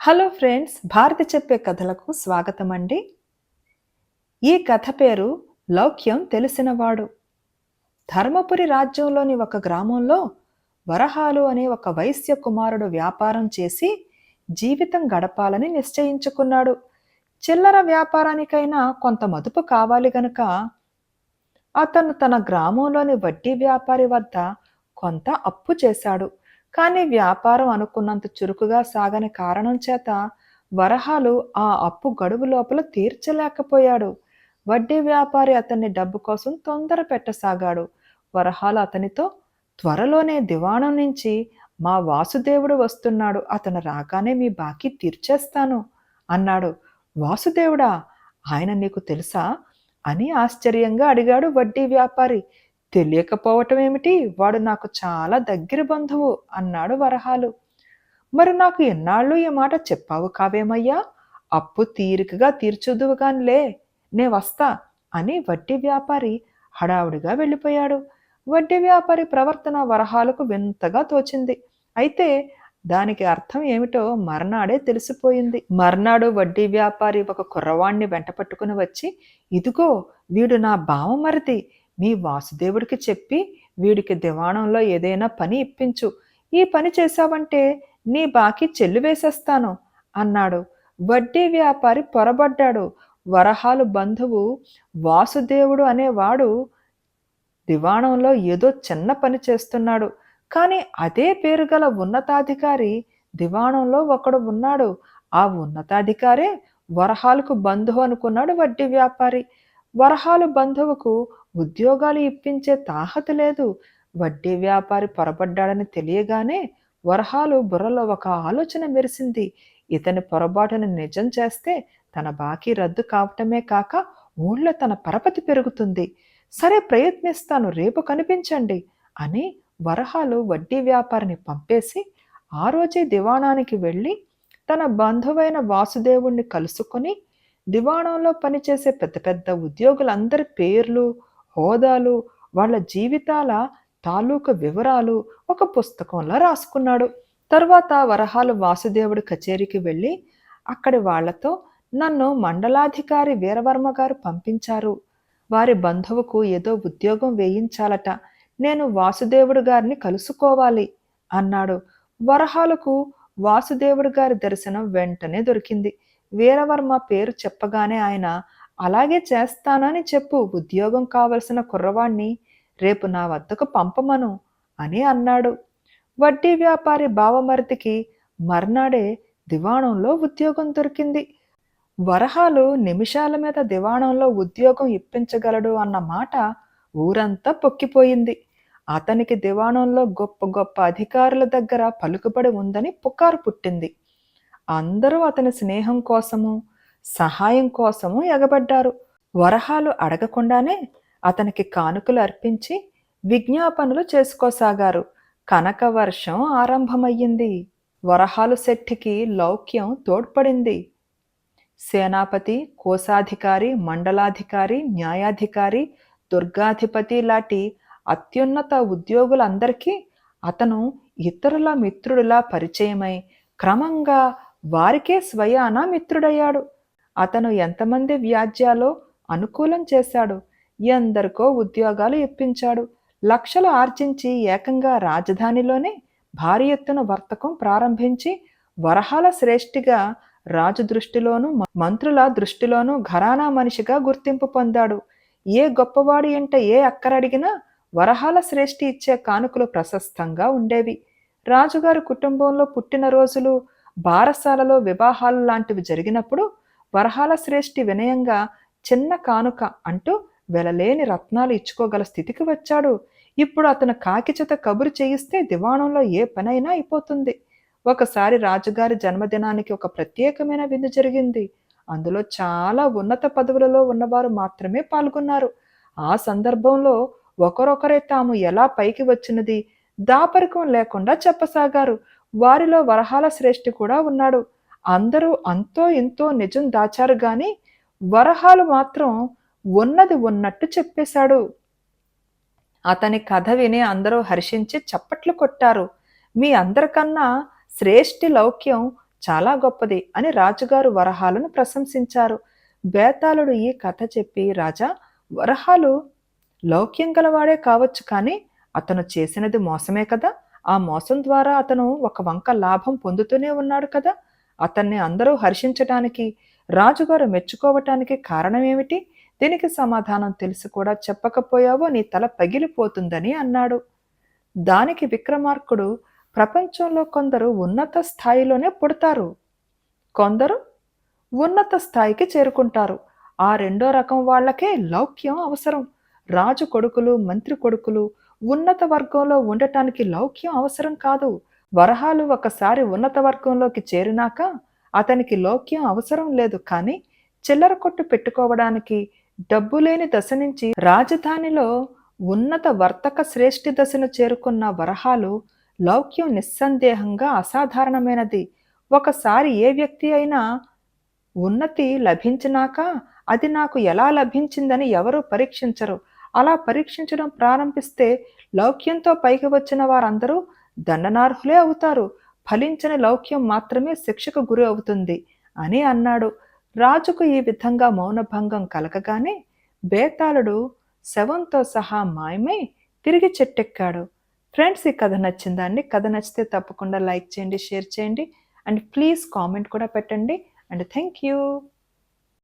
Hello friends, Bharati చెప్పే కథలకు స్వాగతం అండి. ఈ కథ పేరు లౌక్యం తెలిసినవాడు. ధర్మపురి రాజ్యంలోని ఒక గ్రామంలో వరహాలు అనే ఒక వైశ్య కుమారుడు వ్యాపారం చేసి జీవితం గడపాలని నిశ్చయించుకున్నాడు. చిల్లర వ్యాపారానికైనా కొంత మదుపు కావాలి గనుక అతను తన గ్రామంలోని వడ్డీ వ్యాపారి వద్ద కొంత అప్పు చేశాడు. కానీ వ్యాపారం అనుకున్నంత చురుకుగా సాగని కారణం చేత వరహాలు ఆ అప్పు గడువు లోపల తీర్చలేకపోయాడు. వడ్డీ వ్యాపారి అతన్ని డబ్బు కోసం తొందర పెట్టసాగాడు. వరహాలు అతనితో, త్వరలోనే దివాణం నుంచి మా వాసుదేవుడు వస్తున్నాడు, అతను రాగానే మీ బాకీ తీర్చేస్తాను అన్నాడు. వాసుదేవుడా, ఆయన నీకు తెలుసా అని ఆశ్చర్యంగా అడిగాడు వడ్డీ వ్యాపారి. తెలియకపోవటం ఏమిటి, వాడు నాకు చాలా దగ్గర బంధువు అన్నాడు వరహాలు. మరి నాకు ఎన్నాళ్ళు ఈ మాట చెప్పావు కావేమయ్యా, అప్పు తీరికగా తీర్చుదువుగానిలే, నే వస్తా అని వడ్డీ వ్యాపారి హడావుడిగా వెళ్ళిపోయాడు. వడ్డీ వ్యాపారి ప్రవర్తన వరహాలకు వింతగా తోచింది. అయితే దానికి అర్థం ఏమిటో మర్నాడే తెలిసిపోయింది. మర్నాడు వడ్డీ వ్యాపారి ఒక కుర్రవాణ్ణి వెంటపట్టుకుని వచ్చి, ఇదిగో వీడు నా బావమరిది, మీ వాసుదేవుడికి చెప్పి వీడికి దివాణంలో ఏదైనా పని ఇప్పించు, ఈ పని చేశావంటే నీ బాకీ చెల్లివేసేస్తాను అన్నాడు. వడ్డీ వ్యాపారి పొరబడ్డాడు. వరహాలు బంధువు వాసుదేవుడు అనేవాడు దివాణంలో ఏదో చిన్న పని చేస్తున్నాడు, కానీ అదే పేరు గల ఉన్నతాధికారి దివాణంలో ఒకడు ఉన్నాడు. ఆ ఉన్నతాధికారే వరహాలకు బంధువు అనుకున్నాడు వడ్డీ వ్యాపారి. వరహాలు బంధువుకు ఉద్యోగాలు ఇప్పించే తాహతు లేదు. వడ్డీ వ్యాపారి పొరబడ్డాడని తెలియగానే వరహాలు బుర్రలో ఒక ఆలోచన మెరిసింది. ఇతని పొరపాటును నిజం చేస్తే తన బాకీ రద్దు కావటమే కాక ఊళ్ళో తన పరపతి పెరుగుతుంది. సరే, ప్రయత్నిస్తాను, రేపు కనిపించండి అని వరహాలు వడ్డీ వ్యాపారిని పంపేసి ఆ రోజే దివాణానికి వెళ్ళి తన బంధువైన వాసుదేవుణ్ణి కలుసుకొని దివాణంలో పనిచేసే పెద్ద పెద్ద ఉద్యోగులందరి పేర్లు, హోదాలు, వాళ్ళ జీవితాల తాలూకు వివరాలు ఒక పుస్తకంలో రాసుకున్నాడు. తరువాత వరహాలు వాసుదేవుడి కచేరీకి వెళ్ళి అక్కడి వాళ్లతో, నన్ను మండలాధికారి వీరవర్మ గారు పంపించారు, వారి బంధువుకు ఏదో ఉద్యోగం వేయించాలట, నేను వాసుదేవుడు గారిని కలుసుకోవాలి అన్నాడు. వరహాలకు వాసుదేవుడు గారి దర్శనం వెంటనే దొరికింది. వీరవర్మ పేరు చెప్పగానే ఆయన, అలాగే చేస్తానని చెప్పు, ఉద్యోగం కావలసిన కుర్రవాణ్ణి రేపు నా వద్దకు పంపమను అని అన్నాడు. వడ్డీ వ్యాపారి బావమరిదికి మర్నాడే దివాణంలో ఉద్యోగం దొరికింది. వరహాలు నిమిషాల మీద దివాణంలో ఉద్యోగం ఇప్పించగలడు అన్న మాట ఊరంతా పొక్కిపోయింది. అతనికి దివాణంలో గొప్ప గొప్ప అధికారుల దగ్గర పలుకుబడి ఉందని పుకారు పుట్టింది. అందరూ అతని స్నేహం కోసము, సహాయం కోసము ఎగబడ్డారు. వరహాలు అడగకుండానే అతనికి కానుకలు అర్పించి విజ్ఞాపనలు చేసుకోసాగారు. కనక వర్షం ఆరంభమయ్యింది. వరహాలు శెట్టికి లౌక్యం తోడ్పడింది. సేనాపతి, కోశాధికారి, మండలాధికారి, న్యాయాధికారి, దుర్గాధిపతి లాంటి అత్యున్నత ఉద్యోగులందరికీ అతను ఇతరుల మిత్రుడిలా పరిచయమై క్రమంగా వారికే స్వయాన మిత్రుడయ్యాడు. అతను ఎంతమంది వ్యాజ్యాలో అనుకూలం చేశాడు, ఎందరికో ఉద్యోగాలు ఇప్పించాడు. లక్షలు ఆర్జించి ఏకంగా రాజధానిలోనే భారీ ఎత్తున వర్తకం ప్రారంభించి వరహాల శ్రేష్ఠిగా రాజు దృష్టిలోనూ మంత్రుల దృష్టిలోనూ ఘరానా మనిషిగా గుర్తింపు పొందాడు. ఏ గొప్పవాడి ఇంట ఏ అక్కరడిగినా వరహాల శ్రేష్ఠి ఇచ్చే కానుకలు ప్రశస్తంగా ఉండేవి. రాజుగారి కుటుంబంలో పుట్టినరోజులు, బారసాలలో వివాహాలు లాంటివి జరిగినప్పుడు వరహాల శ్రేష్ఠి వినయంగా చిన్న కానుక అంటూ వెలలేని రత్నాలు ఇచ్చుకోగల స్థితికి వచ్చాడు. ఇప్పుడు అతను కాకిచేత కబురు చేయిస్తే దివాణంలో ఏ పనైనా అయిపోతుంది. ఒకసారి రాజుగారి జన్మదినానికి ఒక ప్రత్యేకమైన విందు జరిగింది. అందులో చాలా ఉన్నత పదవులలో ఉన్నవారు మాత్రమే పాల్గొన్నారు. ఆ సందర్భంలో ఒకరొకరే తాము ఎలా పైకి వచ్చినది దాపరికం లేకుండా చెప్పసాగారు. వారిలో వరహాల శ్రేష్ఠి కూడా ఉన్నాడు. అందరూ అంతో ఇంతో నిజం దాచారు గాని వరహాలు మాత్రం ఉన్నది ఉన్నట్టు చెప్పేశాడు. అతని కథ విని అందరూ హర్షించి చప్పట్లు కొట్టారు. మీ అందరికన్నా శ్రేష్ఠి లౌక్యం చాలా గొప్పది అని రాజుగారు వరహాలను ప్రశంసించారు. బేతాళుడు ఈ కథ చెప్పి, రాజా, వరహాలు లౌక్యం గలవాడే కావచ్చు, కానీ అతను చేసినది మోసమే కదా. ఆ మోసం ద్వారా అతను ఒక వంక లాభం పొందుతూనే ఉన్నాడు కదా. అతన్ని అందరూ హర్షించటానికి, రాజుగారు మెచ్చుకోవటానికి కారణమేమిటి? దీనికి సమాధానం తెలిసి కూడా చెప్పకపోయావో నీ తల పగిలిపోతుందని అన్నాడు. దానికి విక్రమార్కుడు, ప్రపంచంలో కొందరు ఉన్నత స్థాయిలోనే పుడతారు, కొందరు ఉన్నత స్థాయికి చేరుకుంటారు. ఆ రెండో రకం వాళ్ళకే లౌక్యం అవసరం. రాజు కొడుకులు, మంత్రి కొడుకులు ఉన్నత వర్గంలో ఉండటానికి లౌక్యం అవసరం కాదు. వరహాలు ఒకసారి ఉన్నత వర్గంలోకి చేరినాక అతనికి లౌక్యం అవసరం లేదు. కానీ చిల్లర కొట్టు పెట్టుకోవడానికి డబ్బు లేని దశ నుంచి రాజధానిలో ఉన్నత వర్తక శ్రేష్ఠి దశను చేరుకున్న వరహాలు లౌక్యం నిస్సందేహంగా అసాధారణమైనది. ఒకసారి ఏ వ్యక్తి అయినా ఉన్నతి లభించినాక అది నాకు ఎలా లభించిందని ఎవరూ పరీక్షించరు. అలా పరీక్షించడం ప్రారంభిస్తే లౌక్యంతో పైకి వచ్చిన వారందరూ దండనార్హులే అవుతారు. ఫలించని లౌక్యం మాత్రమే శిక్షకు గురి అవుతుంది అని అన్నాడు. రాజుకు ఈ విధంగా మౌనభంగం కలగగానే బేతాళుడు శవంతో సహా మాయమై తిరిగి చెట్టెక్కాడు. ఫ్రెండ్స్, ఈ కథ నచ్చిందా అండి? కథ నచ్చితే తప్పకుండా లైక్ చేయండి, షేర్ చేయండి, అండ్ ప్లీజ్ కామెంట్ కూడా పెట్టండి. And thank you.